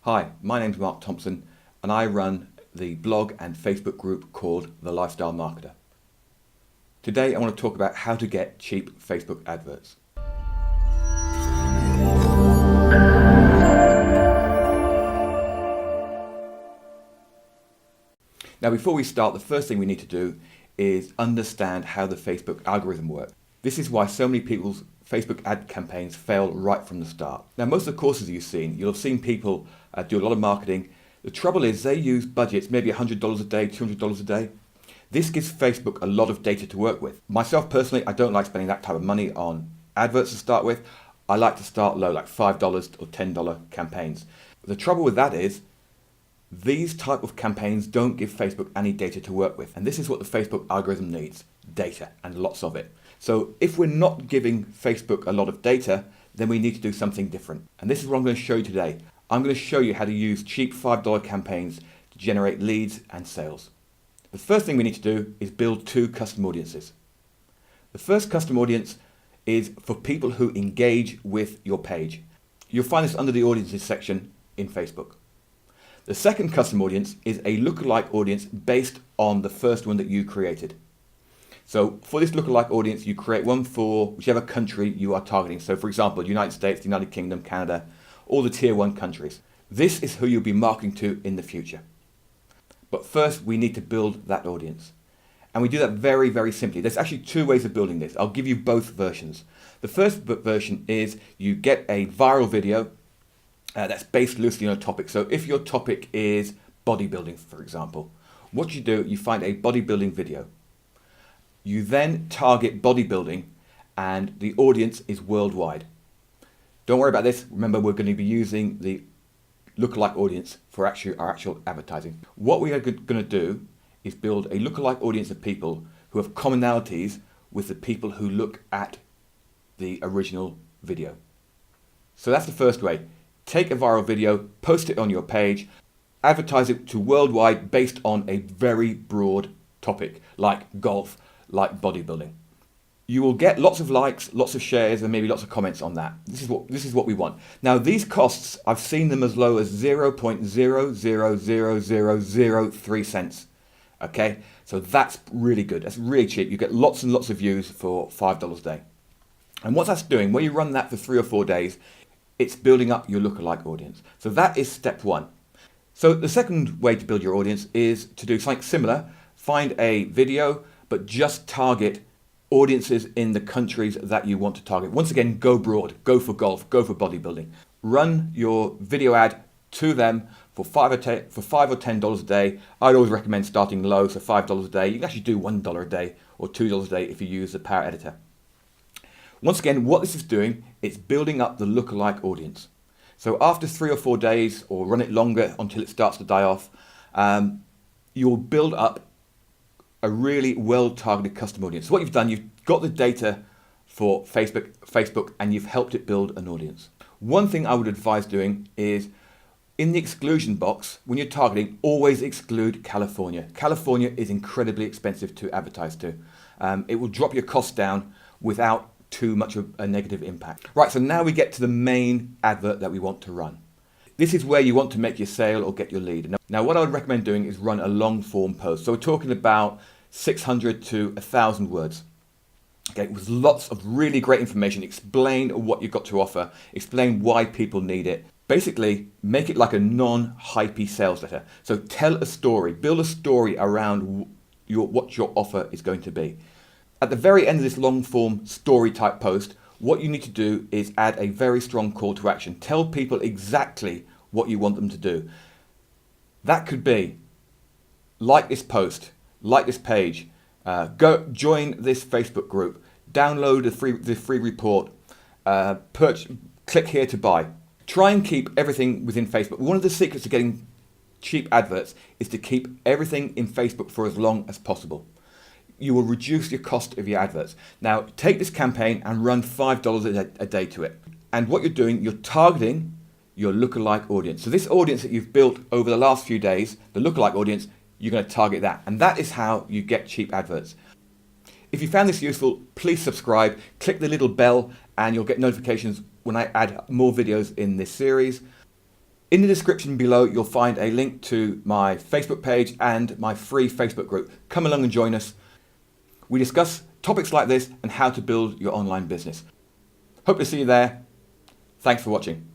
Hi, my name's Mark Thompson and I run the blog and Facebook group called The Lifestyle Marketer. Today I want to talk about how to get cheap Facebook adverts. Now before we start, the first thing we need to do is understand how the Facebook algorithm works. This is why so many people's Facebook ad campaigns fail right from the start. Now most of the courses you've seen, you'll have seen people do a lot of marketing. The trouble is they use budgets, maybe $100 a day, $200 a day. This gives Facebook a lot of data to work with. Myself personally, I don't like spending that type of money on adverts to start with. I like to start low, like $5 or $10 campaigns. The trouble with that is these type of campaigns don't give Facebook any data to work with. And this is what the Facebook algorithm needs, data, and lots of it. So if we're not giving Facebook a lot of data, then we need to do something different. And this is what I'm going to show you today. I'm going to show you how to use cheap $5 campaigns to generate leads and sales. The first thing we need to do is build two custom audiences. The first custom audience is for people who engage with your page. You'll find this under the audiences section in Facebook. The second custom audience is a lookalike audience based on the first one that you created. So for this lookalike audience, you create one for whichever country you are targeting. So for example, United States, the United Kingdom, Canada, all the tier 1 countries. This is who you'll be marketing to in the future. But first we need to build that audience. And we do that very, very simply. There's actually two ways of building this. I'll give you both versions. The first version is you get a viral video that's based loosely on a topic. So if your topic is bodybuilding, for example, what you do, you find a bodybuilding video. You then target bodybuilding and the audience is worldwide. Don't worry about this. Remember, we're going to be using the lookalike audience for our actual advertising. What we are going to do is build a lookalike audience of people who have commonalities with the people who look at the original video. So that's the first way. Take a viral video, post it on your page, advertise it to worldwide based on a very broad topic like golf, like bodybuilding. You will get lots of likes, lots of shares, and maybe lots of comments on that. This is what we want. Now these costs, I've seen them as low as 0.000003 cents. Okay, so that's really good. That's really cheap. You get lots and lots of views for $5 a day. And what that's doing, when you run that for 3 or 4 days, it's building up your lookalike audience. So that is step one. So the second way to build your audience is to do something similar. Find a video, but just target audiences in the countries that you want to target. Once again, go broad, go for golf, go for bodybuilding. Run your video ad to them for $5 or $10 a day. I'd always recommend starting low, so $5 a day. You can actually do $1 a day or $2 a day if you use the Power Editor. Once again, what this is doing, it's building up the lookalike audience. So after 3 or 4 days, or run it longer until it starts to die off, you'll build up a really well-targeted custom audience. So what you've done, you've got the data for Facebook and you've helped it build an audience. One thing I would advise doing is in the exclusion box, when you're targeting, always exclude California. California is incredibly expensive to advertise to. It will drop your costs down without too much of a negative impact. Right, so now we get to the main advert that we want to run. This is where you want to make your sale or get your lead. Now what I would recommend doing is run a long form post. So we're talking about 600 to 1,000 words. Okay, with lots of really great information. Explain what you've got to offer. Explain why people need it. Basically, make it like a non-hypey sales letter. So tell a story. Build a story around what your offer is going to be. At the very end of this long form story type post, what you need to do is add a very strong call to action. Tell people exactly what you want them to do. That could be like this post, like this page, go join this Facebook group, download the free report, click here to buy. Try and keep everything within Facebook. One of the secrets to getting cheap adverts is to keep everything in Facebook for as long as possible. You will reduce your cost of your adverts. Now take this campaign and run $5 a day to it. And what you're doing, you're targeting your lookalike audience. So this audience that you've built over the last few days, the lookalike audience, you're going to target that. And that is how you get cheap adverts. If you found this useful, please subscribe, click the little bell, and you'll get notifications when I add more videos in this series. In the description below, you'll find a link to my Facebook page and my free Facebook group. Come along and join us. We discuss topics like this and how to build your online business. Hope to see you there. Thanks for watching.